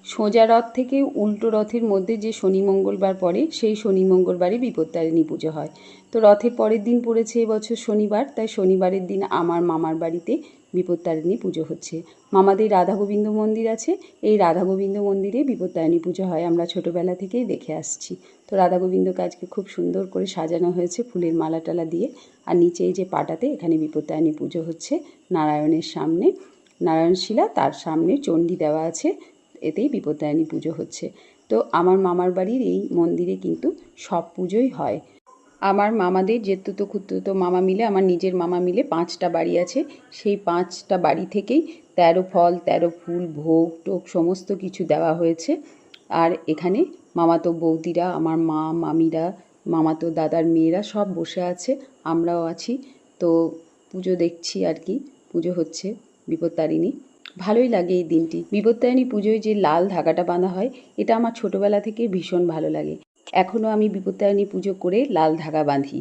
সোজা রথ থেকে উল্টো রথের মধ্যে যে শনি মঙ্গলবার পড়ে সেই শনি মঙ্গলবারে বিপত্তারিণী পুজো হয়। তো রথের পরের দিন পড়েছে এবছর শনিবার, তাই শনিবারের দিন আমার মামার বাড়িতে বিপত্তারিণী পুজো হচ্ছে। মামাদের রাধা গোবিন্দ মন্দির আছে, এই রাধা গোবিন্দ মন্দিরে বিপত্তারিণী পুজো হয়, আমরা ছোটোবেলা থেকেই দেখে আসছি। তো রাধা গোবিন্দকে আজকে খুব সুন্দর করে সাজানো হয়েছে ফুলের মালা টালা দিয়ে। আর নিচে এই যে পাটাতে এখানে বিপত্তারিণী পুজো হচ্ছে নারায়ণের সামনে, নারায়ণশিলা, তার সামনে চণ্ডী দেওয়া আছে, এতেই বিপত্তারিণী পুজো হচ্ছে। তো আমার মামার বাড়ির এই মন্দিরে কিন্তু সব পুজোই হয়। আমার মামাদের জেঠতুতো খুড়তুতো মামা মিলে, আমার নিজের মামা মিলে 5টা বাড়ি আছে। সেই 5টা বাড়ি থেকেই 13 ফল 13 ফুল ভোগ টোগ সমস্ত কিছু দেওয়া হয়েছে। আর এখানে মামাতো বৌদিরা, আমার মা মামিরা, মামাতো দাদার মেয়েরা সব বসে আছে, আমরাও আছি। তো পুজো দেখছি আর কি, পুজো হচ্ছে বিপত্তারিণী। ভালোই লাগে এই দিনটি। বিপত্তারিণী পুজোয় যে লাল ধাগাটা বাঁধা হয়, এটা আমার ছোটোবেলা থেকে ভীষণ ভালো লাগে। এখনও আমি বিপত্তারিণী পুজো করে লাল ধাগা বাঁধি।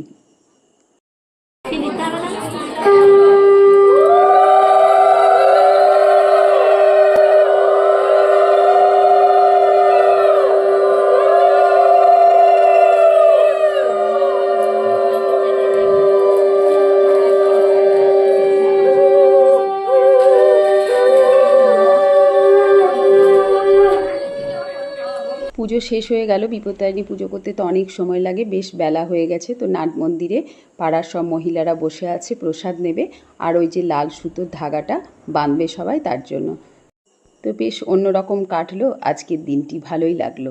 পুজো শেষ হয়ে গেল। বিপত্তারিণী পুজো করতে তো অনেক সময় লাগে, বেশ বেলা হয়ে গেছে। তো নাট মন্দিরে পাড়ার সব মহিলারা বসে আছে, প্রসাদ নেবে আর ওই যে লাল সুতোর ধাগাটা বাঁধবে সবাই, তার জন্য। তো বেশ অন্যরকম কাটলো আজকের দিনটি, ভালোই লাগলো।